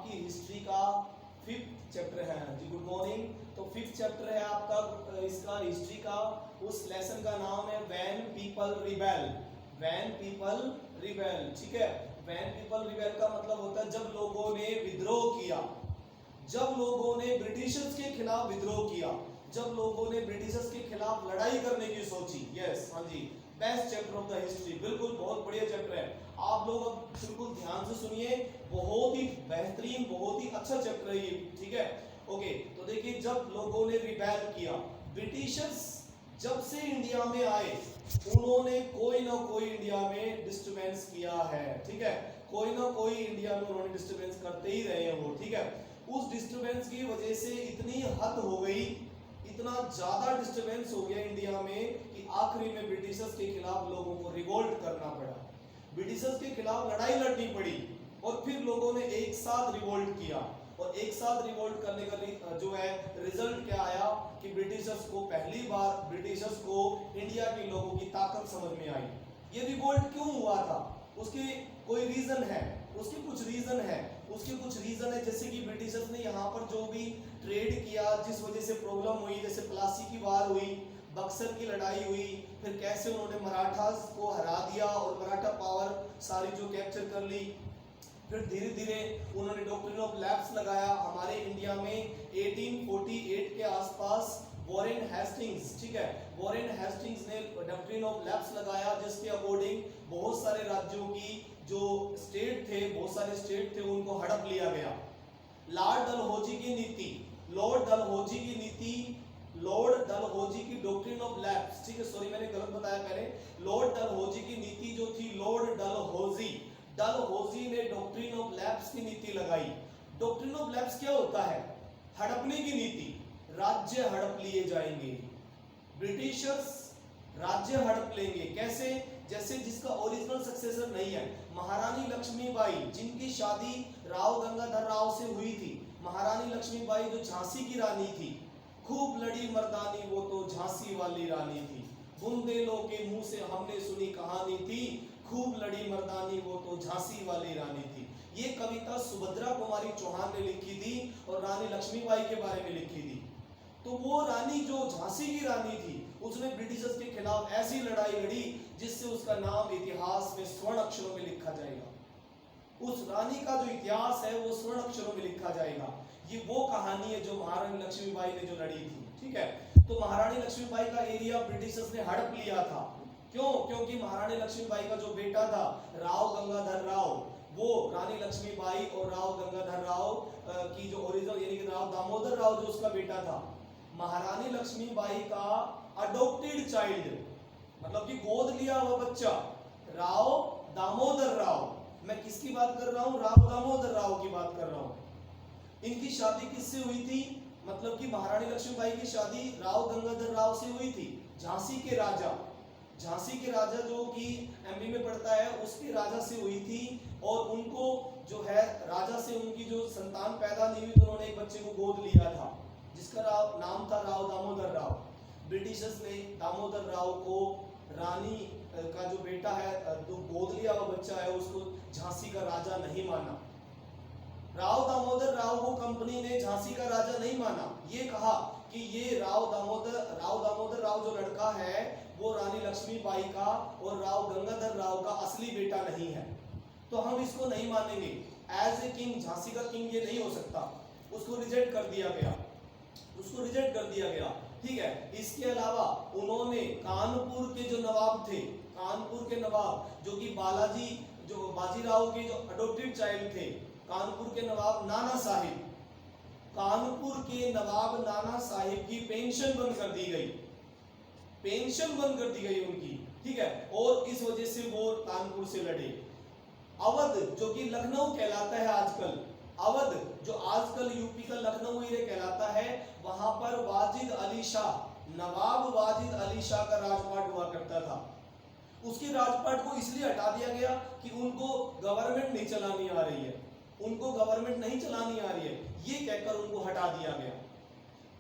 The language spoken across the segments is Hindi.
आपकी हिस्ट्री का 5th चैप्टर है जी। Good morning. तो 5th चैप्टर है आपका इसका हिस्ट्री का। उस लेसन का नाम है when people rebel. When people rebel, ठीक है। व्हेन पीपल रिबेल का मतलब होता है जब लोगों ने विद्रोह किया, जब लोगों ने ब्रिटिशर्स के खिलाफ विद्रोह किया, जब लोगों ने ब्रिटिशर्स के खिलाफ लड़ाई करने की सोची। यस, हाँ जी, best chapter of the history, बिल्कुल बहुत बढ़िया चैप्टर है। आप लोग अब बिल्कुल ध्यान से सुनिए, बहुत ही बेहतरीन, बहुत ही अच्छा चैप्टर है ये, ठीक है। ओके, तो देखिए जब लोगों ने रिबेल किया, ब्रिटिशर्स जब से इंडिया में आए उन्होंने कोई ना कोई इंडिया में डिस्टर्बेंस किया है, ठीक है। कोई ना कोई इंडिया में उन्होंने डिस्टर्बेंस करते ही रहे हैं वो, ठीक है। उस डिस्टर्बेंस की वजह से इतनी हद हो गई, इतना ज्यादा डिस्टर्बेंस हो गया इंडिया में कि आखिरी में ब्रिटिशर्स के खिलाफ लोगों को रिवोल्ट करना पड़ा, ब्रिटिशर्स के खिलाफ लड़ाई लड़नी पड़ी और फिर लोगों ने एक साथ रिवोल्ट किया। और एक साथ रिवोल्ट करने का जो है रिजल्ट क्या आया कि ब्रिटिशर्स को पहली बार ब्रिटिशर्स को इंडिया के लोगों की ताकत समझ में आई। ये रिवोल्ट क्यों हुआ था, उसके कोई रीजन है, उसके कुछ रीजन है, उसके कुछ रीजन है। जैसे कि ब्रिटिशर्स ने यहाँ पर जो भी ट्रेड किया, जिस वजह से प्रॉब्लम हुई, जैसे प्लासी की वार हुई, बक्सर की लड़ाई हुई, फिर कैसे उन्होंने मराठास को हरा दिया और मराठा पावर सारी जो कैप्चर कर ली। फिर धीरे धीरे उन्होंने डॉक्ट्रिन ऑफ लैप्स लगाया हमारे इंडिया में 1848 के आसपास। वॉरेन हेस्टिंग्स, ठीक है, वॉरेन हेस्टिंग्स ने डॉक्ट्रिन ऑफ लैप्स लगाया जिसके अकॉर्डिंग बहुत सारे राज्यों की जो स्टेट थे, बहुत सारे स्टेट थे, उनको हड़प लिया गया। लॉर्ड डलहौजी की नीति, लॉर्ड डलहौजी की नीति, लॉर्ड डलहौजी की डॉक्ट्रिन ऑफ लैप्स, ठीक है, सॉरी मैंने गलत बताया पहले। लॉर्ड डलहौजी की नीति जो थी, लॉर्ड डलहौजी, डलहौजी ने डॉक्ट्रिन ऑफ लैप्स की नीति लगाई। डॉक्ट्रिन ऑफ लैप्स क्या होता है? हड़पने की नीति, राज्य हड़प लिए जाएंगे, ब्रिटिशर्स राज्य हड़प लेंगे। कैसे? जैसे जिसका ओरिजिनल सक्सेसर नहीं है। महारानी लक्ष्मीबाई जिनकी शादी राव गंगाधर राव से हुई थी, महारानी लक्ष्मीबाई जो झांसी की रानी थी, खूब लड़ी मर्दानी वो तो झांसी वाली रानी थी, बुंदेलों के मुंह से हमने सुनी कहानी थी, खूब लड़ी मर्दानी वो तो झांसी वाली रानी थी। ये कविता सुभद्रा कुमारी चौहान ने लिखी थी और रानी लक्ष्मीबाई के बारे में लिखी थी। तो वो रानी जो झांसी की रानी थी, उसने ब्रिटिशर्स के खिलाफ ऐसी लड़ाई लड़ी जिससे उसका नाम इतिहास में स्वर्ण अक्षरों में लिखा जाएगा। उस रानी का जो इतिहास है वो स्वर्ण अक्षरों में लिखा जाएगा। ये वो कहानी है जो महारानी लक्ष्मीबाई ने जो लड़ी थी, ठीक है। तो महारानी लक्ष्मीबाई का एरिया ब्रिटिशर्स ने हड़प लिया था। क्यों? क्योंकि महारानी लक्ष्मीबाई का जो बेटा था राव गंगाधर राव, वो रानी लक्ष्मीबाई और राव गंगाधर राव की जो ओरिजिनल यानी कि राव दामोदर राव जो उसका बेटा था, महारानी लक्ष्मीबाई का अडॉप्टेड चाइल्ड, मतलब कि गोद लिया हुआ बच्चा राव दामोदर राव। मैं किसकी बात कर रहा हूँ? राव दामोदर राव की बात कर रहा हूँ। इनकी शादी किससे हुई थी? मतलब कि महारानी लक्ष्मीबाई की शादी राव गंगाधर राव से हुई थी, झांसी के राजा, झांसी के राजा जो कि एमपी में पड़ता है, उसके राजा से हुई थी। और उनको जो है राजा से उनकी जो संतान पैदा नहीं हुई तो उन्होंने एक बच्चे को गोद लिया था जिसका नाम था राव दामोदर राव। ब्रिटिशर्स ने दामोदर राव को रानी का जो बेटा है, जो गोद लिया हुआ बच्चा है, उसको झांसी का राजा नहीं माना। राव दामोदर राव को कंपनी ने झांसी का राजा नहीं माना। ये कहा कि ये राव दामोदर राव जो लड़का है वो रानी लक्ष्मीबाई का और राव गंगाधर राव का असली बेटा नहीं है, तो हम इसको नहीं मानेंगे। एज ए किंग, झांसी का किंग ये नहीं हो सकता। उसको रिजेक्ट कर दिया गया, उसको रिजेक्ट कर दिया गया, ठीक है। इसके अलावा उन्होंने कानपुर के जो नवाब थे, कानपुर के नवाब जो कि बालाजी जो बाजीराव के जो अडॉप्टेड चाइल्ड थे, कानपुर के नवाब नाना साहिब, कानपुर के नवाब नाना साहिब की पेंशन बंद कर दी गई, पेंशन बंद कर दी गई उनकी, ठीक है। और इस वजह से वो कानपुर से लड़े। अवध जो कि लखनऊ कहलाता है आजकल, अवध जो आजकल यूपी का लखनऊ एरिया कहलाता है, वहां पर वाजिद अली शाह, नवाब वाजिद अली शाह का राजपाट हुआ करता था। उसके राजपाट को इसलिए हटा दिया गया कि उनको गवर्नमेंट नहीं चलानी आ रही है, उनको गवर्नमेंट नहीं चलानी आ रही है, ये कहकर उनको हटा दिया गया।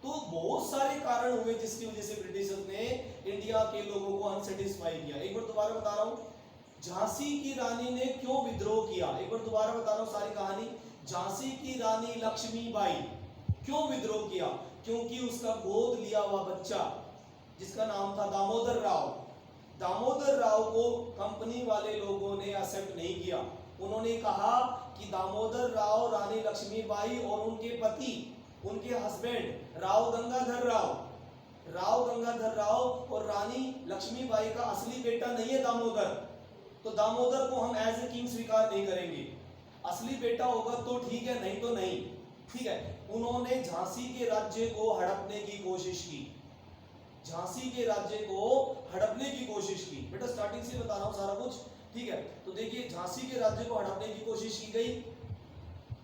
तो बहुत सारे कारण हुए जिसकी वजह से ब्रिटिशर्स ने इंडिया के लोगों को अनसेटिस्फाई किया। एक बार दोबारा बता रहा हूं, झांसी की रानी ने क्यों विद्रोह किया? एक बार दोबारा बता रहा हूं सारी कहानी। झांसी की रानी लक्ष्मीबाई क्यों विद्रोह किया? क्योंकि उसका गोद लिया हुआ बच्चा जिसका नाम था दामोदर राव, दामोदर राव को कंपनी वाले लोगों ने एक्सेप्ट नहीं किया। उन्होंने कहा कि दामोदर राव, रानी लक्ष्मीबाई और उनके पति, उनके हस्बैंड राव गंगाधर राव और रानी लक्ष्मीबाई का असली बेटा नहीं है दामोदर, तो दामोदर को हम एज ए किंग स्वीकार नहीं करेंगे। असली बेटा होगा तो ठीक है, नहीं तो नहीं। ठीक है, उन्होंने झांसी के राज्य को हड़पने की कोशिश की, झांसी के राज्य को हड़पने की कोशिश की। बेटा स्टार्टिंग से बता रहा हूं सारा कुछ, ठीक है। तो देखिए झांसी के राज्य को हड़पने की कोशिश की गई।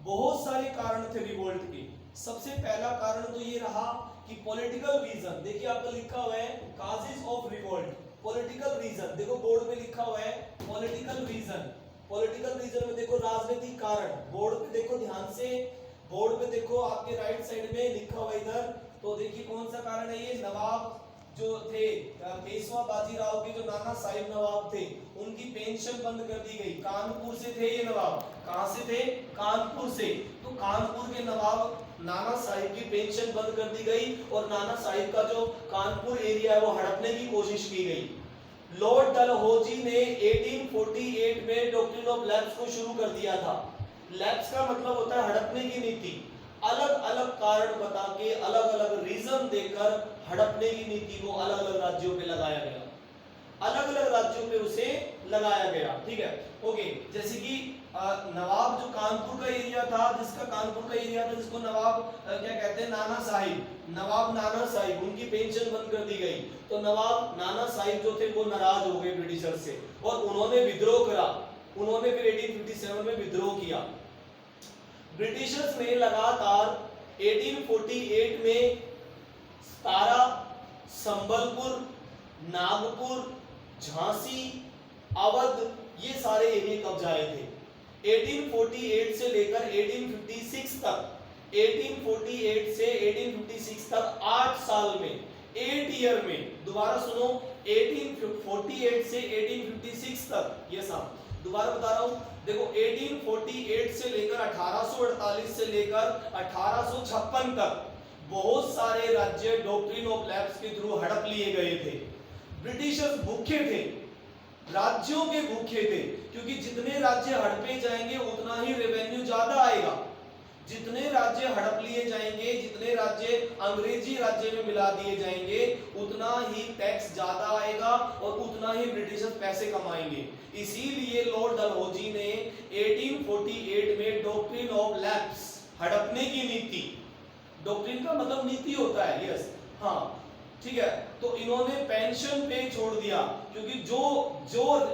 बहुत सारे कारण थे रिवोल्ट के। सबसे पहला कारण तो ये रहा कि पॉलिटिकल रीजन। देखिए आपका लिखा हुआ है causes of revolt, political reason. देखो बोर्ड पे लिखा हुआ है पॉलिटिकल रीजन। पॉलिटिकल रीजन में देखो राजनीतिक कारण। बोर्ड पे देखो ध्यान से, बोर्ड पे देखो आपके राइट साइड में लिखा हुआ इधर। तो देखिए कौन सा कारण है ये? नवाब जो थे पेशवा बाजीराव के जो नाना साहिब नवाब थे, उनकी पेंशन बंद कर दी गई। कानपुर से थे ये नवाब। कहां से थे? कानपुर से। तो कानपुर के नवाब नाना साहिब की पेंशन बंद कर दी गई और नाना साहिब का जो कानपुर एरिया है वो हड़पने की कोशिश की गई। लॉर्ड डलहौजी ने 1848 में डॉक्ट्रिन ऑफ लैप्स को शुरू कर दिया था। लैप्स का मतलब होता है हड़पने की नीति। अलग अलग कारण बता के, अलग अलग रीजन देकर हड़पने की नीति को अलग अलग राज्यों पे लगाया गया, अलग अलग राज्यों पे उसे लगाया गया। ठीक है, ओके। जैसे कि नवाब जो कानपुर का एरिया था, जिसको नवाब क्या कहते हैं? नाना साहिब, नवाब नाना साहिब, उनकी पेंशन बंद कर दी गई। तो नवाब नाना साहिब जो थे वो नाराज हो गए ब्रिटिशर से और उन्होंने विद्रोह करा। उन्होंने फिर 1857 में विद्रोह किया। ब्रिटिशर्स ने लगातार 1848 में सतारा, संबलपुर, नागपुर, झांसी, अवध ये सारे एरिया कब्जाए थे। 1848 से लेकर 1856 तक, 1848 से 1856 तक 8 साल में, 8 ईयर में, दोबारा सुनो, 1848 से 1856 तक, ये सब दोबारा बता रहा हूं। देखो 1848 से लेकर 1848 से लेकर 1856 तक बहुत सारे राज्य डॉक्ट्रिन ऑफ लैप्स के थ्रू हड़प लिए गए थे। ब्रिटिशर्स भूखे थे, राज्यों के भूखे थे, क्योंकि जितने राज्य हड़पे जाएंगे उतना ही रेवेन्यू ज्यादा आएगा। जितने राज्य हड़प लिए जाएंगे, जितने राज्य अंग्रेजी राज्य में मिला दिए जाएंगे, उतना ही टैक्स ज्यादा आएगा और उतना ही ब्रिटिशर्स पैसे कमाएंगे। इसीलिए लॉर्ड डलहौजी ने 1848 में डॉक्ट्रिन ऑफ लैप्स, हड़पने की नीति, डॉक्ट्रिन का मतलब नीति होता है, यस, हाँ, ठीक है। तो इन्होंने पेंशन पे छोड़ दिया, क्योंकि जो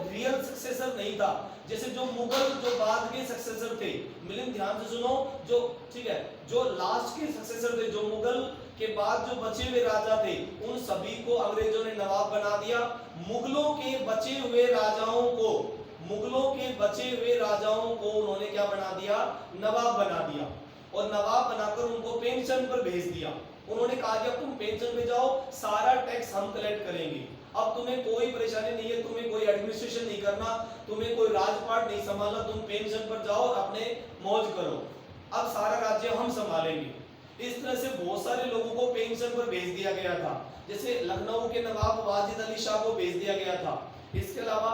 रियल सक्सेसर नहीं था, जैसे जो मुगल जो बाद के सक्सेसर थे, मिलिंद ध्यान से सुनो, जो ठीक है, जो लास्ट के सक्सेसर थे, जो मुगल के बाद जो बचे हुए राजा थे, उन सभी को अंग्रेजों ने नवाब बना दिया। मुगलों के बचे हुए राजाओं को उन्होंने क्या बना दिया? नवाब बना दिया, और नवाब बनाकर उनको पेंशन पर भेज दिया। उन्होंने कहा कि अब तुम पेंशन पे जाओ, सारा टैक्स हम कलेक्ट करेंगे, अब तुम्हें कोई परेशानी नहीं है, तुम्हें कोई एडमिनिस्ट्रेशन नहीं करना, तुम्हें कोई राजपाट नहीं संभालना, तुम पेंशन पर जाओ, अपने मौज करो, अब सारा राज्य हम संभालेंगे। इस तरह से बहुत सारे लोगों को पेंशन पर भेज दिया गया था। जैसे लखनऊ के नवाब वाजिद अली शाह को भेज दिया गया था। इसके अलावा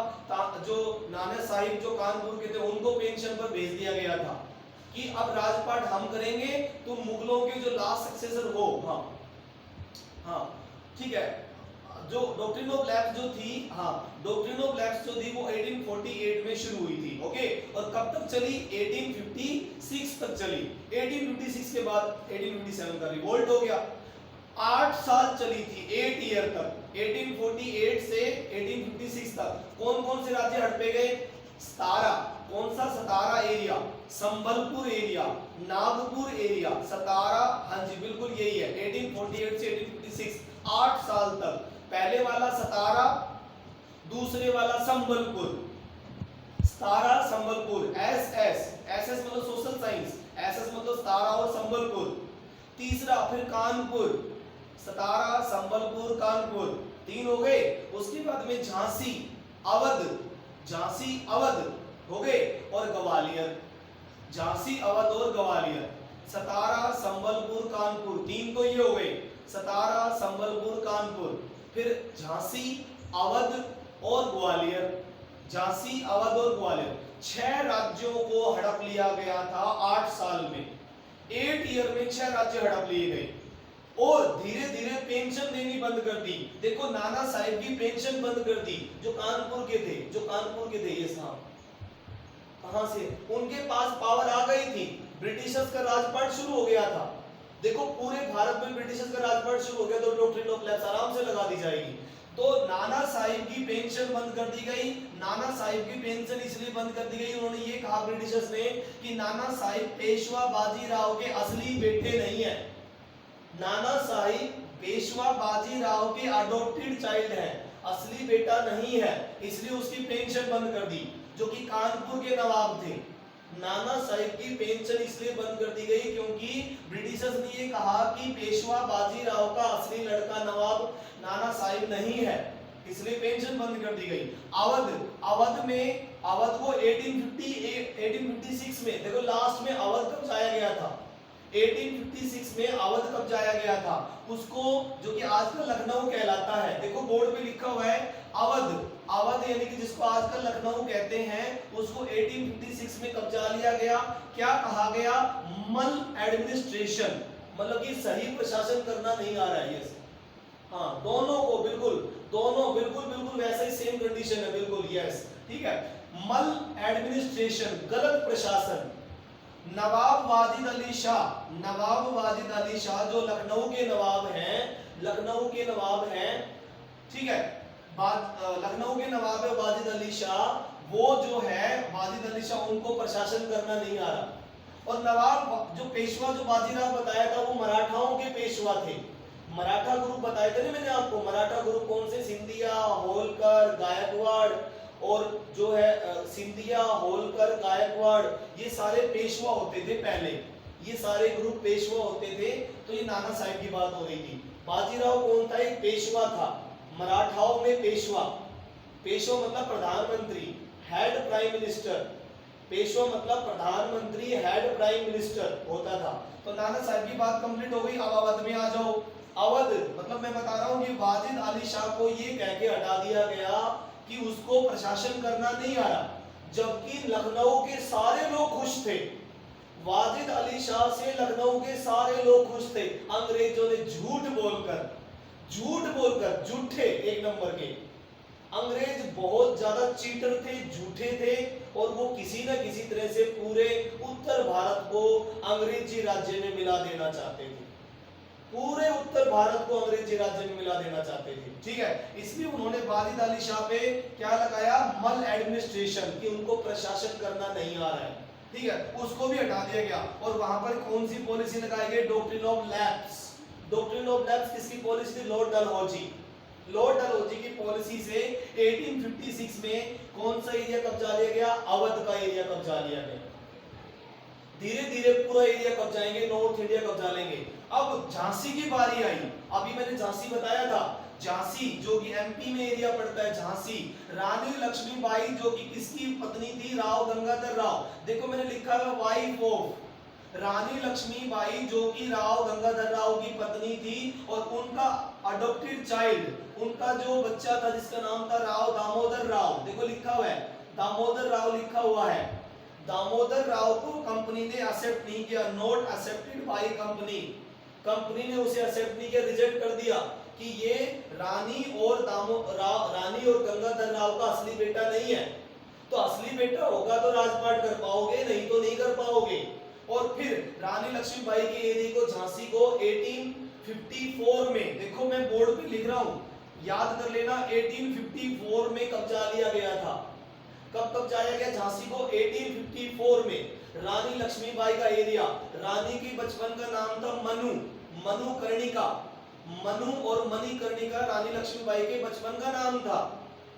जो नाना साहिब जो कानपुर के थे, उनको पेंशन पर भेज दिया गया था कि अब राजपाट हम करेंगे, तुम मुगलों के जो लास्ट सक्सेसर हो। हाँ, ठीक है। जो डॉक्ट्रिन ऑफ लैप्स जो थी, डॉक्ट्रिन ऑफ लैप्स जो थी वो 1848 में शुरू हुई थी, ओके। और कब तक चली? 1856 तक चली। 1856 के बाद 1857 का रिवोल्ट हो गया। 8 साल चली थी, 8 ईयर तक, 1848 से 1856 तक। कौन कौन से राज्य हड़पे गए? सतारा, कौन सा? Satara area, Sambalpur area, Nagpur area, Satara, हाँ जी बिल्कुल यही है। 1848 से 1856 8 साल तक। पहले वाला सतारा, दूसरे वाला संबलपुर, सतारा संबलपुर, एस मतलब सोशल साइंस, एस मतलब सतारा और संबलपुर। तीसरा फिर कानपुर, सतारा संबलपुर कानपुर, 3 हो गए। उसके बाद में झांसी, अवध, झांसी, अवध हो गए और ग्वालियर, झांसी, अवध और ग्वालियर। सतारा, संबलपुर, कानपुर, तीन तो ये हो गए, सतारा, संबलपुर, कानपुर। फिर झांसी, अवध और ग्वालियर, झांसी, अवध और ग्वालियर। 6 राज्यों को हड़प लिया गया था 8 साल में, 8 ईयर में 6 राज्य हड़प लिए गए और धीरे धीरे पेंशन देनी बंद कर दी। देखो नाना साहिब की पेंशन बंद कर दी, जो कानपुर के थे, ये साहब कहां से, उनके पास पावर आ गई थी, ब्रिटिशर्स का राजपाट शुरू हो गया था। देखो पूरे भारत में ब्रिटिशर्स का राजपाट शुरू हो गया तो डॉक्ट्रिन ऑफ लैप्स आराम से लगा दी जाएगी। तो नाना साहिब की पेंशन बंद कर दी गई। नाना साहिब की पेंशन इसलिए बंद कर दी गई, उन्होंने ये कहा ब्रिटिशर्स ने कि नाना साहिब पेशवा बाजीराव के असली बेटे नहीं है, नाना साहिब पेशवा बाजीराव के अडॉप्टेड चाइल्ड है, असली बेटा नहीं है, इसलिए उसकी पेंशन बंद कर दी, जो कि कानपुर के नवाब थे। नाना साहिब की पेंशन इसलिए बंद कर दी गई क्योंकि ब्रिटिशर्स ने ये कहा कि पेशवा बाजीराव का असली लड़का नवाब नाना साहिब नहीं है, इसलिए पेंशन बंद कर दी गई। अवध को 1856 में, देखो लास्ट में अवध कब जाया गया था, 1856 में अवध कब जाया गया था, उसको जो कि आजकल लखनऊ कहलाता है, देखो बोर्ड पे लिखा हुआ है अवध यानी कि जिसको आजकल लखनऊ कहते हैं, उसको 1856 में कब्जा लिया गया। क्या कहा गया, मल एडमिनिस्ट्रेशन, मतलब कि सही प्रशासन करना नहीं आ रहा है। यस, हाँ दोनों को बिल्कुल वैसा ही सेम कंडीशन है, बिल्कुल यस, ठीक है। मल एडमिनिस्ट्रेशन, गलत प्रशासन। नवाब वाजिद अली शाह जो लखनऊ के नवाब हैं, ठीक है, लखनऊ के नवाब है वाजिद अली शाह, वो जो है वाजिद अली शाह, उनको प्रशासन करना नहीं आ रहा। और नवाब जो पेशवा जो बाजीराव बताया था वो मराठाओं के पेशवा थे, मराठा ग्रुप बताए थे ना मैंने आपको, मराठा ग्रुप कौन से, सिंधिया, होलकर, गायकवाड़, और जो है सिंधिया, होलकर, गायकवाड़, ये सारे पेशवा होते थे पहले, ये सारे ग्रुप पेशवा होते थे। तो ये नाना साहिब की बात हो रही थी। बाजीराव कौन था, एक पेशवा था, मराठाओं में पेशवा मतलब प्रधानमंत्री, हेड प्राइम मिनिस्टर, पेशवा मतलब प्रधानमंत्री, हेड प्राइम मिनिस्टर होता था। तो नाना साहब की बात कंप्लीट हो गई। अब अवध में आ जाओ। अवध मतलब मैं बता रहा हूं कि वाजिद अली शाह को ये कह के हटा दिया गया कि उसको प्रशासन करना नहीं आ रहा, जबकि लखनऊ के सारे लोग खुश थे। वाजिद अली शाह से लखनऊ के सारे लोग खुश थे। अंग्रेजों ने झूठ बोलकर झूठे एक नंबर के, अंग्रेज बहुत ज्यादा चीटर थे, झूठे थे, और वो किसी न किसी तरह से पूरे उत्तर भारत को अंग्रेजी राज्य में मिला देना चाहते थे, पूरे उत्तर भारत को अंग्रेजी राज्य में मिला देना चाहते थे, ठीक है। इसलिए उन्होंने वाजिद अली शाह पे क्या लगाया, मल एडमिनिस्ट्रेशन, कि उनको प्रशासन करना नहीं आ रहा है, ठीक है, उसको भी हटा दिया गया। और वहां पर कौन सी पॉलिसी लगाई गई, doctrine of lapse. Doctrine of lapse किसकी पॉलिसी थी, लॉर्ड डलहौजी की पॉलिसी से 1856 में कौन सा एरिया कब्जा लिया गया, अवध का एरिया कब्जा लिया गया। धीरे धीरे पूरा एरिया कब्जाएंगे, नॉर्थ इंडिया कब्जा लेंगे। अब झांसी की बारी आई। अभी मैंने झांसी बताया था, झांसी जो कि एमपी में एरिया पड़ता है, झांसी। रानी लक्ष्मीबाई जो कि किसकी पत्नी थी, राव गंगाधर राव। देखो मैंने लिखा है वाइफ ऑफ, रानी लक्ष्मीबाई जो कि राव गंगाधर राव की पत्नी थी, और उनका अडॉप्टेड चाइल्ड, उनका जो बच्चा था जिसका नाम था राव दामोदर राव। देखो लिखा हुआ है दामोदर राव, लिखा हुआ है। दामोदर राव को कंपनी ने एक्सेप्ट नहीं किया, not accepted by company. Company ने उसे एक्सेप्ट नहीं किया, रिजेक्ट कर दिया कि ये रानी और गंगाधर राव का असली बेटा नहीं है। तो असली बेटा होगा तो राजपाट कर पाओगे, नहीं तो नहीं कर पाओगे। और फिर रानी लक्ष्मीबाई के एरिया को, झांसी को 1854 में, देखो मैं बोर्ड पे लिख रहा हूं, याद कर लेना, 1854 में कब्जा लिया गया था। कब कब्जाया गया झांसी को, 1854 में। रानी लक्ष्मीबाई का एरिया, रानी की बचपन का नाम था मनुकर्णिका, मनु और मणिकर्णिका रानी लक्ष्मीबाई के बचपन का नाम था,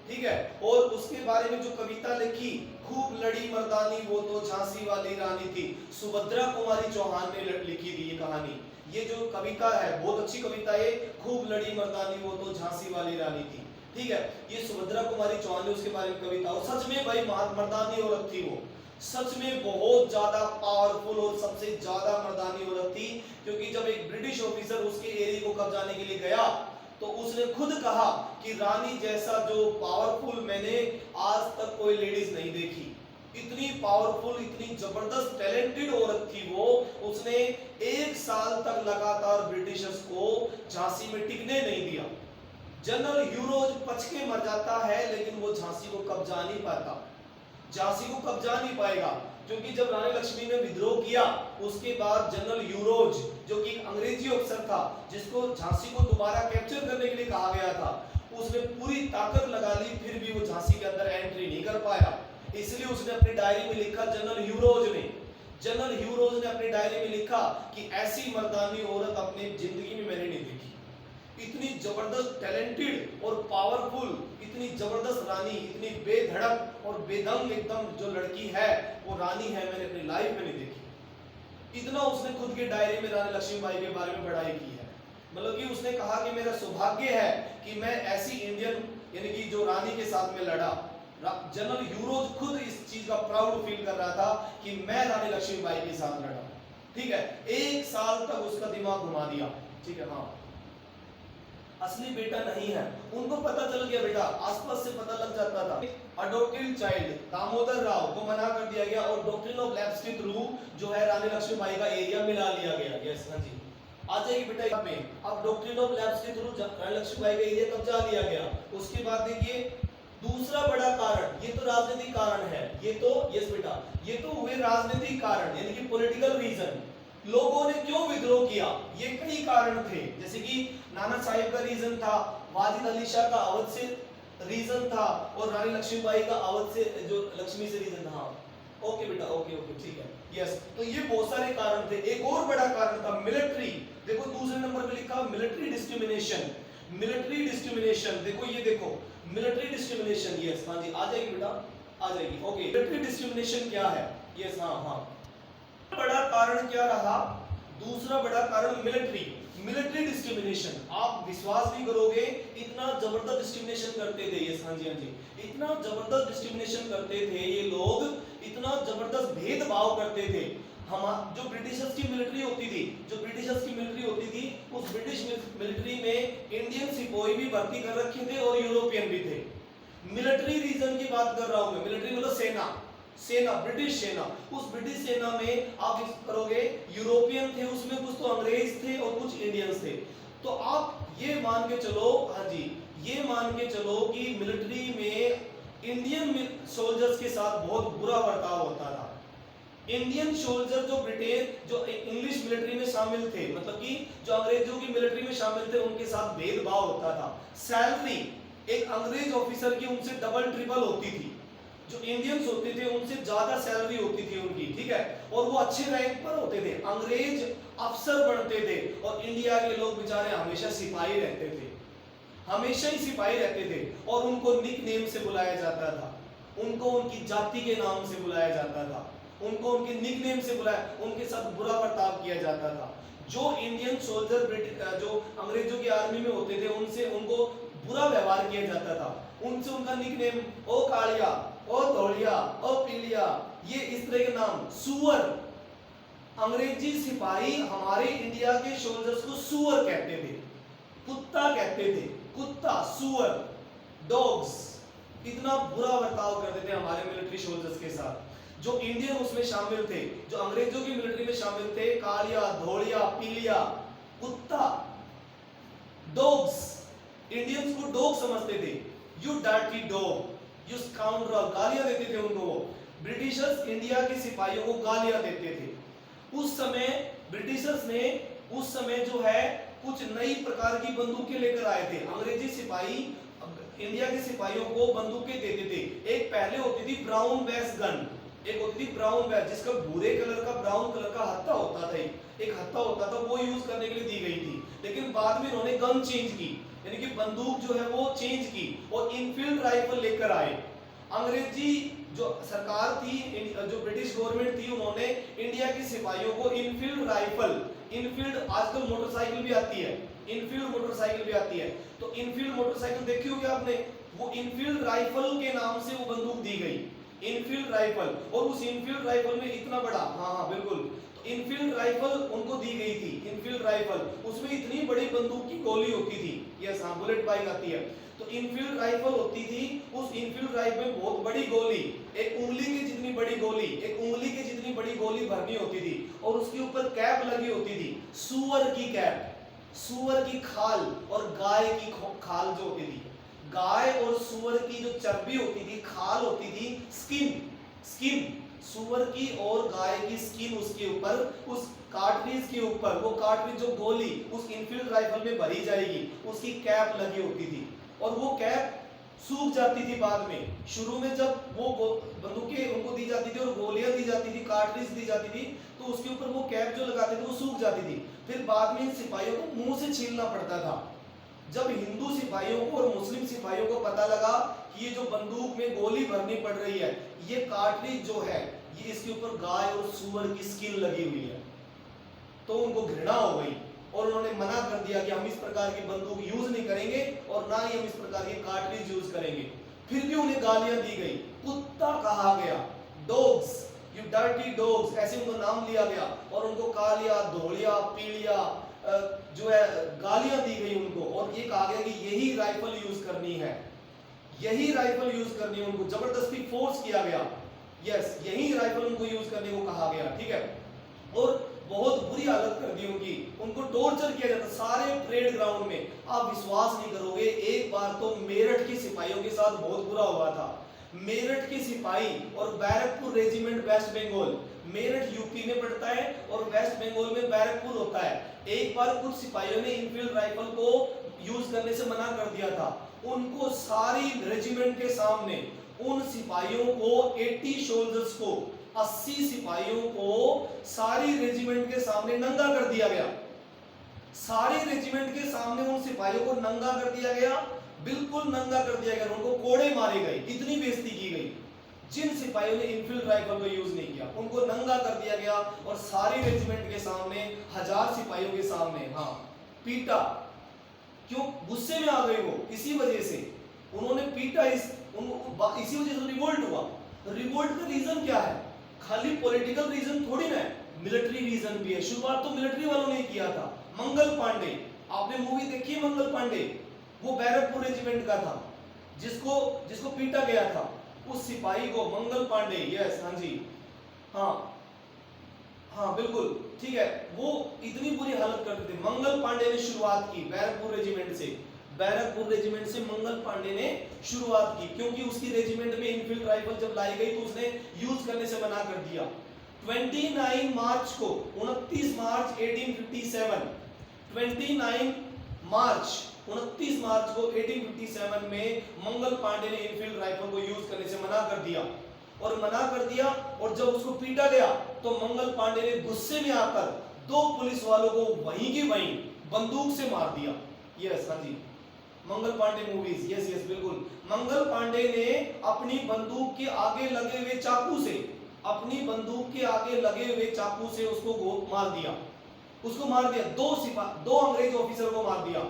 ठीक है। और उसके बारे में जो कविता लिखी, खूब लड़ी मर्दानी वो तो झांसी वाली रानी थी, सुभद्रा कुमारी चौहान ने लिखी थी ये कहानी। ये जो कविता है बहुत अच्छी कविता है, खूब लड़ी मर्दानी वो तो झांसी वाली रानी थी। ठीक है, ये सुभद्रा कुमारी चौहान ने उसके बारे में कविता, और सच में भाई मर्दानी औरत थी वो, सच में बहुत ज्यादा पावरफुल और सबसे ज्यादा मर्दानी औरत थी, क्योंकि जब एक ब्रिटिश ऑफिसर उसके एरिया को कब्जाने के लिए गया तो उसने खुद कहा कि रानी जैसा जो पावरफुल मैंने आज तक कोई लेडीज नहीं देखी। इतनी पावरफुल, इतनी जबरदस्त टैलेंटेड औरत थी वो। उसने 1 साल तक लगातार ब्रिटिशर्स को झांसी में टिकने नहीं दिया। जनरल यूरोज पच के मर जाता है लेकिन वो झांसी को कब्जा नहीं पाता, झांसी को कब्जा नहीं पाएगा, क्योंकि जब रानी लक्ष्मी ने विद्रोह किया उसके बाद जनरल यूरोज जो कि अंग्रेजी अफसर था जिसको झांसी को दोबारा कैप्चर करने के लिए कहा गया था, उसने पूरी ताकत लगा ली, फिर भी वो झांसी के अंदर एंट्री नहीं कर पाया। इसलिए उसने अपनी डायरी में लिखा, जनरल यूरोज ने अपनी डायरी में लिखा कि ऐसी मर्दानी औरत अपनी जिंदगी में मैंने नहीं देखी। इतनी जबरदस्त टैलेंटेड और पावरफुल, इतनी जबरदस्त रानी, इतनी बेधड़क और बेदंग एकदम जो लड़की है वो रानी है मैंने अपनी लाइफ में नहीं देखी। इतना उसने खुद के डायरी में रानी लक्ष्मीबाई के बारे में पढ़ाई की है। मतलब कि उसने कहा कि मेरा सौभाग्य है कि मैं ऐसी इंडियन यानी कि जो रानी के साथ में लड़ा। जनरल यूरोज खुद इस चीज का प्राउड फील कर रहा था कि मैं रानी लक्ष्मीबाई के साथ लड़ा। ठीक है, 1 साल तक उसका दिमाग घुमा दिया। ठीक है, हाँ, असली बेटा नहीं है, उनको पता चल गया, बेटा आसपास से पता लग जाता था। अडॉप्टेड चाइल्ड दामोदर राव को मना कर दिया गया और डॉक्ट्रिन ऑफ लैप्स के थ्रू जो है रानी लक्ष्मीबाई का एरिया मिला लिया गया। यस, हाँ जी, आ जाएगी बेटा यहाँ पे। अब डॉक्ट्रिन ऑफ लैप्स के थ्रू रानी लक्ष्मीबाई का एरिया कब्जा लिया गया। उसके बाद देखिए दूसरा बड़ा कारण, ये तो राजनीतिक कारण है, ये तो यस बेटा, ये तो हुए राजनीतिक कारण यानी कि पॉलिटिकल रीजन। लोगों ने क्यों विद्रोह किया, ये कई कारण थे, जैसे कि नाना साहिब का रीजन था, वाजिद अली शाह का अवध से रीजन था, और रानी लक्ष्मीबाई का अवध से जो लक्ष्मी से रीजन था। ओके बेटा, ओके ओके, ठीक है, यस। तो ये बहुत सारे कारण थे। एक और बड़ा कारण था मिलिट्री। देखो दूसरे नंबर पे लिखा मिलिट्री डिस्क्रिमिनेशन। मिलिट्री डिस्क्रिमिनेशन, देखो ये देखो मिलिट्री डिस्क्रिमिनेशन। यस, हाँ जी, आ जाएगी बेटा, आ जाएगी। ओके, मिलिट्री डिस्क्रिमिनेशन क्या है? यस, हाँ हाँ, बड़ा कारण क्या रहा? दूसरा बड़ा कारण मिलिट्री डिस्क्रिमिनेशन। आप विश्वास नहीं करोगे, इतना जबरदस्त डिस्क्रिमिनेशन करते थे ये, हाँ जी हाँ जी, इतना जबरदस्त डिस्क्रिमिनेशन करते थे ये लोग, इतना जबरदस्त भेदभाव करते थे। हम जो ब्रिटिशर्स की मिलिट्री होती थी, उस ब्रिटिश मिलिट्री में इंडियन सिपाही भी भर्ती कर रखे थे और यूरोपियन भी थे। मिलिट्री रीजन की बात कर रहा हूं मैं, मिलिट्री मतलब सेना, ब्रिटिश सेना। उस ब्रिटिश सेना में आप करोगे यूरोपियन थे, उसमें कुछ तो अंग्रेज थे और कुछ इंडियंस थे। तो आप ये मान के चलो, हाँ जी, ये मान के चलो कि मिलिट्री में इंडियन सोल्जर्स के साथ बहुत बुरा बर्ताव होता था। इंडियन सोल्जर जो इंग्लिश मिलिट्री में शामिल थे, मतलब कि जो अंग्रेजों की मिलिट्री में शामिल थे, उनके साथ भेदभाव होता था। सैलरी एक अंग्रेज ऑफिसर की उनसे डबल ट्रिपल होती थी, जो इंडियंस होते थे उनसे ज्यादा सैलरी होती थी उनकी, ठीक है, और वो अच्छे रैंक पर होते थे। अंग्रेज अफसर बनते थे और इंडिया के लोग बेचारे हमेशा सिपाही रहते थे, हमेशा ही सिपाही रहते थे, और उनको निक नेम से बुलाया जाता था, उनको उनकी जाति के नाम से बुलाया जाता था, उनको उनके निक नेम से बुलाया, उनके साथ बुरा बर्ताव किया जाता था। जो इंडियन सोल्जर जो अंग्रेजों की आर्मी में होते थे उनसे उनको बुरा व्यवहार किया जाता था, उनसे उनका निकनेम ओ कालिया, ओ धोलिया, ओ पीलिया, ये इस तरह के नाम, सुअर। अंग्रेजी सिपाही हमारे इंडिया के सोल्जर्स को सुअर कहते थे, कुत्ता कहते थे, कुत्ता, सुअर, डॉग्स। इतना बुरा बर्ताव करते थे हमारे मिलिट्री सोल्जर्स के साथ। जो इंडियन उसमें शामिल थे, जो अंग्रेजों की मिलिट्री में शामिल थे, कालिया, धोलिया, पीलिया, कुत्ता, डॉग्स, इंडियंस को डॉग समझते थे। You dirty dog, you scoundrel, गालियां देते थे उनको। ब्रिटिशर्स इंडिया के सिपाहियों को गालियां देते थे। उस समय ब्रिटिशर्स ने उस समय जो है कुछ नई प्रकार की बंदूकें लेकर आए थे। अंग्रेजी सिपाही इंडिया के सिपाहियों को बंदूकें देते थे। एक पहले होती थी ब्राउन बेस गन, एक होती थी ब्राउन बेस, जिसका भूरे कलर का, ब्राउन कलर का हत्था होता था, एक हत्था होता था, वो यूज करने के लिए दी गई थी। लेकिन बाद में इन्होंने गन चेंज की, यानी कि बंदूक जो है वो चेंज की और इनफील्ड राइफल लेकर आए। अंग्रेजी जो सरकार थी, जो ब्रिटिश गवर्नमेंट थी, उन्होंने इंडिया के सिपाहियों को इनफील्ड राइफल, इनफील्ड आजकल मोटरसाइकिल भी आती है, इनफील्ड मोटरसाइकिल भी आती है। तो इनफील्ड मोटरसाइकिल देखी होगी आपने, वो इनफील्ड राइफल के नाम से वो बंदूक दी गई, इनफील्ड राइफल। और उस इनफील्ड राइफल में इतना बड़ा, हाँ बिल्कुल, तो इनफील्ड राइफल उनको दी गई थी, इनफील्ड राइफल, उसमें इतनी बड़ी बंदूक की गोली होती थी। यस हाँ, बुलेट बाइक आती है, तो इनफील्ड राइफल होती थी। उस इनफील्ड राइफल में बहुत बड़ी गोली, एक उंगली की जितनी बड़ी गोली, एक उंगली की जितनी बड़ी गोली भरनी होती थी, और उसके ऊपर कैप लगी होती थी, सूअर की कैप, सूअर की खाल और गाय की खाल जो होती थी, गाय और सूअर की जो चर्बी होती थी, खाल होती थी, स्किन, स्किन सूअर की और गाय की स्किन, उसके ऊपर, उस कार्ट्रिज के ऊपर, वो कार्ट्रिज जो गोली उस इनफील्ड राइफल में भरी जाएगी, उसकी कैप लगी होती थी। और वो कैप सूख जाती थी बाद में। शुरू में जब वो बंदूकें उनको दी जाती थी और गोलियां दी जाती थी, कार्ट्रिज दी जाती थी, तो उसके ऊपर वो कैप जो लगाते थे वो सूख जाती थी। फिर बाद में इन सिपाहियों को मुंह से छीलना पड़ता था। जब हिंदू सिपाहियों को और मुस्लिम सिपाहियों को पता लगा कि ये जो बंदूक में गोली भरनी पड़ रही है, ये कार्ट्रिज जो है, ये इसके ऊपर गाय और सूअर की स्किन लगी हुई है, तो उनको घृणा हो गई और उन्होंने मना कर दिया कि हम इस प्रकार की बंदूक यूज नहीं करेंगे और ना ही हम इस प्रकार के कार्ट्रिज यूज करेंगे। फिर भी उन्हें गालियां दी गई, कुत्ता कहा गया, डॉग्स, यू डर्टी डॉग्स, ऐसे उनको नाम लिया गया और उनको कालिया, धोलिया, पीलिया जो है गालियां दी गई उनको, और ये कहा गया कि यही राइफल यूज करनी है, यही राइफल यूज करनी है, उनको जबरदस्ती फोर्स किया गया। यस, यही राइफल उनको यूज करने को कहा गया, ठीक है। और बहुत बुरी हालत कर दी उनकी, उनको टॉर्चर किया जाता सारे परेड ग्राउंड में। आप विश्वास नहीं करोगे, एक बार तो मेरठ के सिपाहियों के साथ बहुत बुरा हुआ था। मेरठ के सिपाही और बैरकपुर रेजिमेंट वेस्ट बंगाल, मेरठ यूपी में पड़ता है और वेस्ट बंगाल में बैरकपुर होता है। एक बार कुछ सिपाहियों ने इनफील्ड राइफल को यूज करने से मना कर दिया था। उनको सारी रेजिमेंट के सामने, उन सिपाहियों को 80 सोल्जर्स को, 80 सिपाहियों को सारी रेजिमेंट के सामने नंगा कर दिया गया। सारी रेजिमेंट के सामने उन सिपाहियों को नंगा कर दिया गया, बिल्कुल नंगा कर दिया गया, उनको कोड़े मारे गए, इतनी बेइज्जती की गई। जिन सिपाहियों ने इनफील्ड राइफल को यूज नहीं किया उनको नंगा कर दिया गया और सारी रेजिमेंट के सामने, 1000 सिपाहियों के सामने, हाँ, पीटा। क्यों? गुस्से में आ गए वो, इसी वजह से उन्होंने पीटा, इसी वजह से रिवोल्ट हुआ। रिवोल्ट का रीजन क्या है? खाली पॉलिटिकल रीजन थोड़ी ना है, मिलिट्री रीजन भी है। शुरुआत तो मिलिट्री वालों ने किया था। मंगल पांडे, आपने मूवी देखी है मंगल पांडे? वो बैरकपुर रेजिमेंट का था, जिसको पीटा गया था, उस सिपाही को मंगल पांडे। यस, हाँ जी, हाँ बिल्कुल, ठीक है। वो इतनी बुरी हालत करते थे। मंगल पांडे ने शुरुआत की बैरकपुर रेजिमेंट से, बैरकपुर रेजिमेंट से मंगल पांडे ने शुरुआत की, क्योंकि उसकी रेजिमेंट में इनफील्ड राइफल जब लाई गई तो उसने यूज करने से मना कर दिया। 29 मार्च को, 29 मार्च 1857, 29 मार्च 29 मार्च को 1857 में मंगल पांडे ने इनफील्ड राइफल को यूज करने से मना कर दिया, और जब उसको पीटा गया तो मंगल पांडे ने गुस्से में आकर 2 पुलिस वालों को वहीं की वहीं बंदूक से मार दिया। यस, हाँ जी, Mangal Pandey movies, yes yes बिल्कुल। मंगल पांडे ने अपनी बंदूक के आगे लगे हुए चाकू से, अपनी बंदूक के आगे लगे हुए चाकू से उसको मार दिया, दो अंग्रेज ऑफिसर को मार दिया,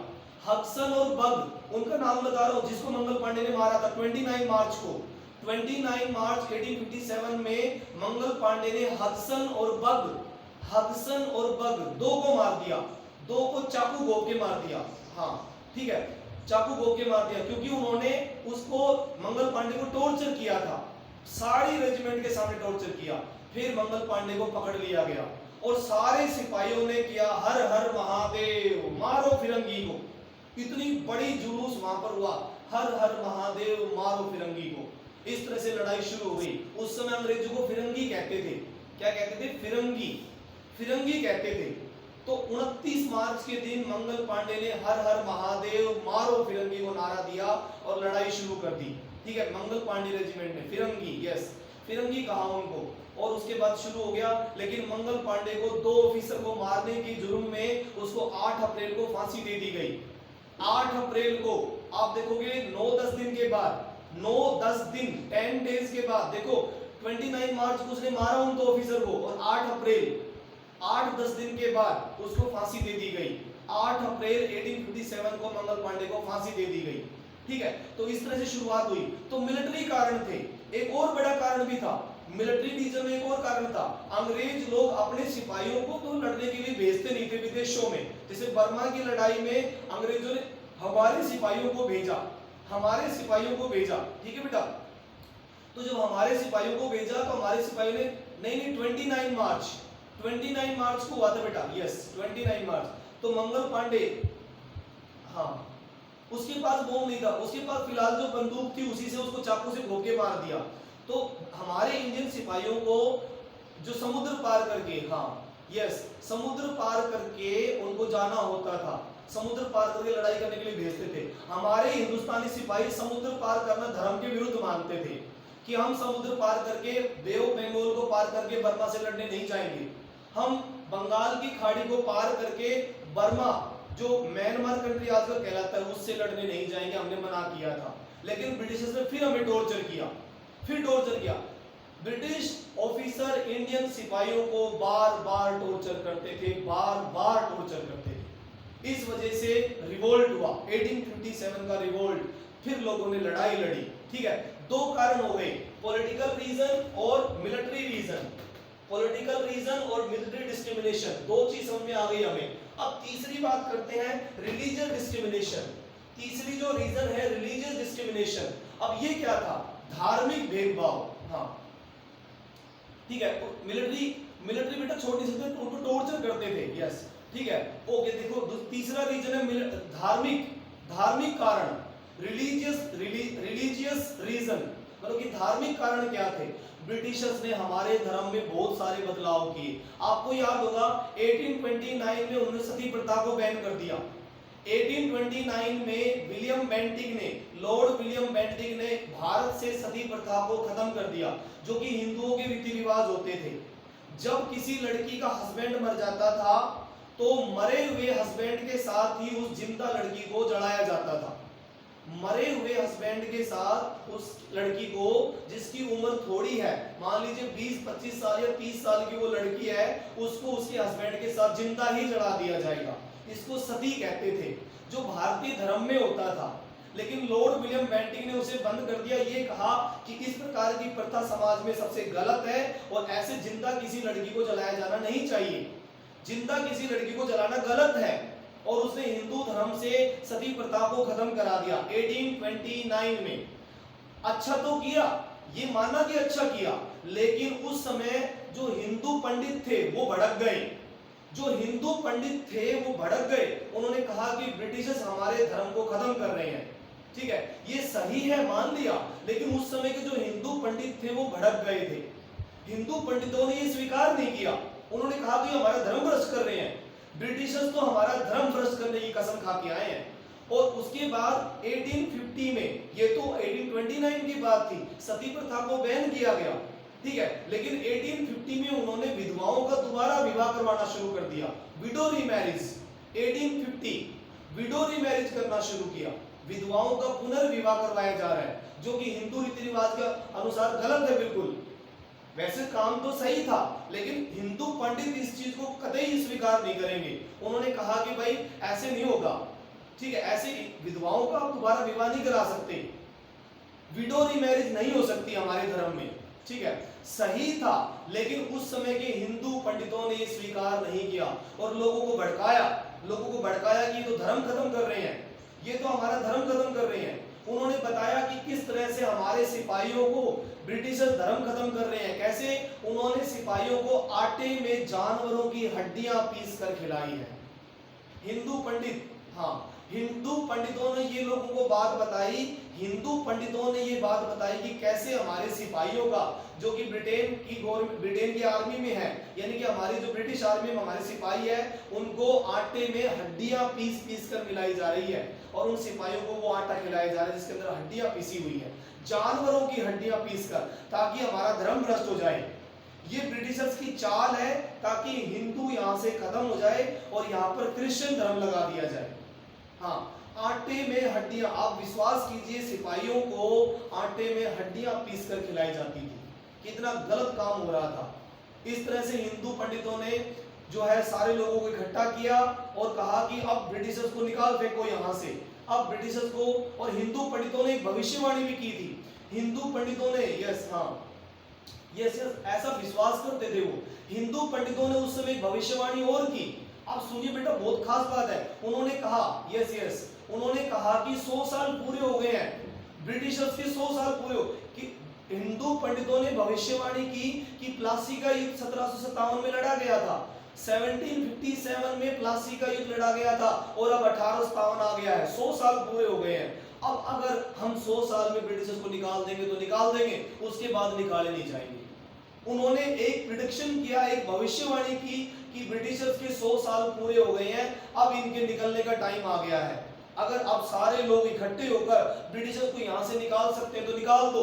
हक्सन और बग, उनका नाम बता रहा हूं, जिसको मंगल पांडे ने मारा था 29 मार्च को। 29 मार्च 1857 में मंगल पांडे ने हक्सन और बग 2 को मार दिया, 2 को चाकू घोंप के मार दिया। हाँ ठीक है, चाकू घोंप के मार दिया, क्योंकि उन्होंने उसको, मंगल पांडे को टॉर्चर किया था, सारी रेजिमेंट के सामने टॉर्चर किया। फिर मंगल पांडे को पकड़ लिया गया और सारे सिपाहियों ने किया हर हर महादेव, मारो फिरंगी को। इतनी बड़ी जुलूस वहां पर हुआ, हर हर महादेव, मारो फिरंगी को। इस तरह से लड़ाई शुरू हो गई। उस समय अंग्रेजों को फिरंगी कहते थे। क्या कहते थे? फिरंगी कहते थे। तो 29 मार्च के दिन मंगल पांडे ने हर हर महादेव, मारो फिरंगी को नारा दिया और लड़ाई शुरू कर दी। ठीक है, मंगल पांडे रेजिमेंट ने फिरंगी, यस, फिरंगी कहा उनको, और उसके बाद शुरू हो गया। लेकिन मंगल पांडे को 2 ऑफिसर को मारने की जुर्म में उसको 8 अप्रैल को फांसी दे दी गई। 8 अप्रैल को आप देखोगे 9-10 दिन के बाद, 9-10 दिन, 10 डेज के बाद, देखो 29 मार्च को उसने मारा उन 2 ऑफिसर को, और 8 अप्रैल, 8-10 दिन के बाद उसको फांसी दे दी गई। 8 अप्रैल 1857 को मंगल पांडे को फांसी दे दी गई। ठीक है, तो इस तरह से शुरुआत हुई। तो मिलिट्री कारण थे, एक और बड़ा कारण भी था, मिलिट्रीलिज्म में एक और कारण था। अंग्रेज लोग अपने सिपाहियों को तो लड़ने के लिए भेजते नहीं थे विदेशों में। जैसे बर्मा की लड़ाई में अंग्रेजों ने हमारे सिपाहियों को भेजा, हमारे सिपाहियों को भेजा। ठीक है बेटा, तो जब हमारे सिपाहियों को भेजा तो हमारे सिपाहियों ने नहीं 29 मार्च को हुआ था बेटा, यस 29 मार्च। तो मंगल पांडे, हाँ, उसके पास बम नहीं था, उसके पास फिलहाल जो बंदूक थी उसी से उसको चाकू से घोंके मार दिया। तो हमारे इंडियन सिपाहियों को जो समुद्र पार करके, हाँ यस, समुद्र पार करके उनको जाना होता था, समुद्र पार करके लड़ाई करने के लिए भेजते थे। हमारे हिंदुस्तानी सिपाही समुद्र पार करना धर्म के विरुद्ध मानते थे कि हम समुद्र पार करके बे ऑफ बंगाल को पार करके बर्मा से लड़ने नहीं जाएंगे, हम बंगाल की खाड़ी को पार करके बर्मा जो म्यांमार कंट्री आजकल कहलाता है उससे लड़ने नहीं जाएंगे, हमने मना किया था। लेकिन ब्रिटिशर्स ने फिर हमें टॉर्चर किया, फिर टॉर्चर किया। ब्रिटिश ऑफिसर इंडियन सिपाहियों को बार बार टॉर्चर करते थे, बार बार टॉर्चर करते थे। इस वजह से रिवोल्ट हुआ, 1857 का रिवोल्ट, फिर लोगों ने लड़ाई लड़ी। ठीक है, दो कारण हो गए, पॉलिटिकल रीजन और मिलिट्री रीजन, पॉलिटिकल रीजन और मिलिट्री डिस्क्रिमिनेशन, दो चीज समझ में आ गई हमें। अब तीसरी बात करते हैं, रिलीजियस डिस्क्रिमिनेशन। तीसरी जो रीजन है रिलीजियस डिस्क्रिमिनेशन। अब ये क्या था? धार्मिक भेदभाव। हाँ ठीक है, मिलिट्री बेटा छोड़ नहीं सकते, उनको टॉर्चर करते थे, यस ठीक है ओके। देखो तीसरा रीजन है धार्मिक कारण, रिलीजियस रीजन, मतलब कि धार्मिक कारण क्या थे? ब्रिटिशर्स ने हमारे धर्म में बहुत सारे बदलाव किए। आपको याद होगा 1829 में उन्होंने सती प्रथा को बैन कर दिया। 1829 में लॉर्ड विलियम बेंटिक ने भारत से सती प्रथा को खत्म कर दिया, जो कि हिंदुओं के रीति रिवाज होते थे। जब किसी लड़की का हस्बैंड मर जाता था तो मरे हुए हस्बैंड के साथ ही उस जिंदा लड़की को जलाया जाता था। मरे हुए हस्बैंड के साथ उस लड़की को, जिसकी उम्र थोड़ी है, मान लीजिए 20-25 साल या 30 साल की वो लड़की है, उसको उसके हस्बैंड के साथ जिंदा ही जला दिया जाएगा। इसको सती कहते थे, जो भारतीय धर्म में होता था। लेकिन लॉर्ड विलियम बेंटिक ने उसे बंद कर दिया। ये कहा कि इस प्रकार की प्रथा समाज में सबसे गलत है और ऐसे जिंदा किसी लड़की को जलाया जाना नहीं चाहिए, जिंदा किसी लड़की को जलाना गलत है। और उसने हिंदू धर्म से सती प्रथा को खत्म करा दिया 1829 में। अच्छा तो किया, ये माना कि अच्छा किया, लेकिन उस समय जो हिंदू पंडित थे वो भड़क गए, उन्होंने कहा कि ब्रिटिशर्स हमारे धर्म को खत्म कर रहे हैं। ठीक है, ये सही है, मान लिया, लेकिन उस समय के जो हिंदू पंडित थे वो भड़क गए थे। हिंदू पंडितों ने ये स्वीकार नहीं किया, उन्होंने कहा कि हमारा धर्म भ्रष्ट कर रहे हैं, ब्रिटिशर्स तो हमारा धर्म भ्रष्ट करने की कसम खा के आए हैं। और उसके बाद 1850 में, ये तो 1829 की बात थी, सती प्रथा को बैन किया गया। ठीक है, लेकिन 1850 में उन्होंने विधवाओं का दोबारा विवाह करवाना शुरू कर दिया, विडो रीमैरिज। 1850 विडो रीमैरिज करना शुरू किया, विधवाओं का पुनर्विवाह करवाया जा रहा है, जो कि हिंदू रीति रिवाज के अनुसार गलत है बिल्कुल। वैसे काम तो सही था, लेकिन हिंदू पंडित इस चीज को कतई स्वीकार नहीं करेंगे। उन्होंने कहा कि भाई ऐसे नहीं होगा, ठीक है, ऐसे विधवाओं का आप दोबारा विवाह नहीं करा सकते, विडो रीमैरिज नहीं हो सकती हमारे धर्म में। ठीक है, सही था, लेकिन उस समय के हिंदू पंडितों ने स्वीकार नहीं किया और लोगों को भड़काया कि तो धर्म खत्म कर रहे हैं, ये तो हमारा धर्म खत्म कर रहे हैं। उन्होंने बताया कि किस तरह से हमारे सिपाहियों को ब्रिटिशर्स धर्म खत्म कर रहे हैं। कैसे? उन्होंने सिपाहियों को आटे में जानवरों की हड्डियां पीस कर खिलाई है। हिंदू पंडित, हाँ, हिंदू पंडितों ने ये लोगों को बात बताई, कि कैसे हमारे सिपाहियों का, जो कि ब्रिटेन की आर्मी में है, यानी कि हमारी जो ब्रिटिश आर्मी में हमारे सिपाही है, उनको आटे में हड्डियां पीस कर मिलाई जा रही है और उन सिपाहियों को वो आटा खिलाया जा रहा है जिसके अंदर हड्डियां पीसी हुई है, जानवरों की हड्डियां पीसकर, ताकि हमारा धर्म भ्रष्ट हो जाए। ये ब्रिटिशर्स की चाल है, ताकि हिंदू यहाँ से खत्म हो जाए और यहाँ पर क्रिश्चियन धर्म लगा दिया जाए। हाँ, आटे में हड्डियां, आप विश्वास कीजिए, सिपाहियों को आटे में हड्डियां पीसकर खिलाई जाती थी। कितना गलत काम हो रहा था। इस तरह से हिंदू पंडितों ने जो है सारे लोगों को इकट्ठा किया और कहा कि अब ब्रिटिशर्स को निकाल फेंको यहाँ से। अब ब्रिटिशर्स को, और हिंदू पंडितों ने एक भविष्यवाणी भी की थी। हिंदू पंडितों ने, यस हाँ, यस ऐसा विश्वास करते थे वो। हिंदू पंडितों ने उस समय एक भविष्यवाणी और की। आप सुनिए बेटा, बहुत खास बात है। उन्होंने कहा, यस उन्होंने कहा कि 100 साल पूरे हो गए हैं, ब्रिटिशर्स के 100 साल पूरे हो कि हिंदू पंडितों ने भविष्यवाणी की कि प्लासी का युद्ध 1757 में लड़ा गया था, 1757 में प्लासी का युद्ध लड़ा गया था और अब 1857 आ गया है, 100 साल पूरे हो गए हैं। अब अगर हम 100 साल में ब्रिटिशर्स को निकाल देंगे तो निकाल देंगे, उसके बाद निकाले नहीं जाएंगे। उन्होंने एक प्रिडिक्शन किया, एक भविष्यवाणी की कि ब्रिटिशर्स के 100 साल पूरे हो गए हैं, अब इनके निकलने का टाइम आ गया है। अगर अब सारे लोग इकट्ठे होकर ब्रिटिशर्स को यहां से निकाल सकते हैं तो निकाल दो,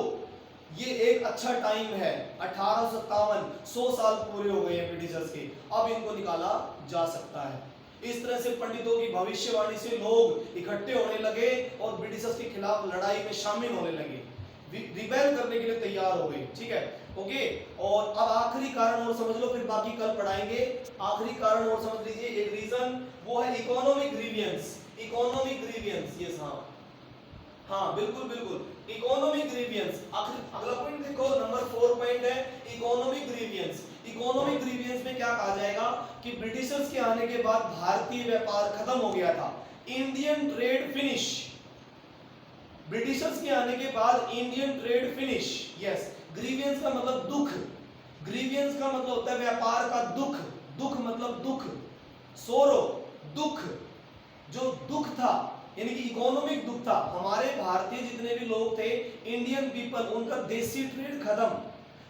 ये एक अच्छा टाइम है। 1857, 100 साल पूरे हो गए हैं ब्रिटिशर्स के, अब इनको निकाला जा सकता है। इस तरह से पंडितों की भविष्यवाणी से लोग इकट्ठे होने लगे और ब्रिटिशर्स के खिलाफ लड़ाई में शामिल होने लगे, रिबेल करने के लिए तैयार हो गए। ठीक है, ओके। और अब आखिरी कारण और समझ लो, फिर बाकी कल पढ़ाएंगे। आखिरी कारण और समझ लीजिए, एक रीजन वो है economic grievance. Economic grievance, yes हाँ बिल्कुल बिल्कुल, इकोनॉमिक ग्रीवियंस। अगला पॉइंट देखो, नंबर 4 पॉइंट है इकोनॉमिक ग्रीवियंस। इकोनॉमिक ग्रीवियंस में क्या कहा जाएगा कि ब्रिटिशर्स के आने के बाद भारतीय व्यापार खत्म हो गया था, इंडियन ट्रेड फिनिश। ब्रिटिशर्स के आने के बाद Indian trade finish, yes. Grievance का मतलब दुख, ग्रीवियंस का मतलब होता है व्यापार का दुख। दुख मतलब दुख, सोरो, दुख, जो दुख था यानी कि इकोनॉमिक दुख था। हमारे भारतीय जितने भी लोग थे, इंडियन पीपल, उनका देसी ट्रेड खत्म,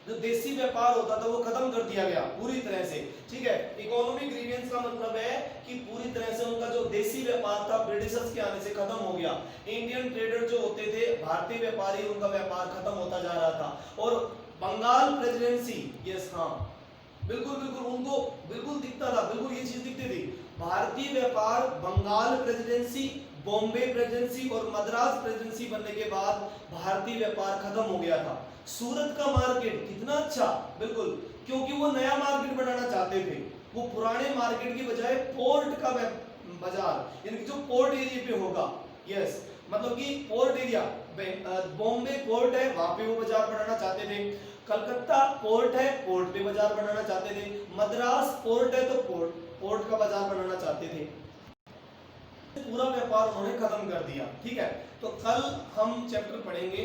जो देसी व्यापार होता था वो खत्म कर दिया गया पूरी तरह से। ठीक है, इकोनॉमिक ग्रीवियंस का मतलब है कि पूरी तरह से उनका जो देसी व्यापार था ब्रिटिशर्स के आने से खत्म हो गया। इंडियन ट्रेडर जो होते थे, भारतीय व्यापारी, उनका व्यापार खत्म होता जा रहा था। और बंगाल प्रेसिडेंसी, यस हाँ बिल्कुल बिल्कुल, उनको बिल्कुल दिखता था, बिल्कुल ये चीज दिखती थी। भारतीय व्यापार बंगाल प्रेसिडेंसी, बॉम्बे प्रेसिडेंसी और मद्रास प्रेसिडेंसी बनने के बाद भारतीय व्यापार खत्म हो गया था। सूरत का मार्केट कितना अच्छा, बिल्कुल, क्योंकि वो नया मार्केट बनाना चाहते थे। वो पुराने मार्केट की बजाय पोर्ट का बाजार, यानी कि जो पोर्ट एरिया पे होगा, यस, मतलब कि पोर्ट एरिया, बॉम्बे पोर्ट है वहां पे वो बाजार बनाना चाहते थे। कलकत्ता पोर्ट है, पोर्ट पे बाजार बनाना चाहते थे। मद्रास पोर्ट है तो पोर्ट का बाजार बनाना चाहते थे। पूरा व्यापार उन्होंने खत्म कर दिया। ठीक है, तो कल हम चैप्टर पढ़ेंगे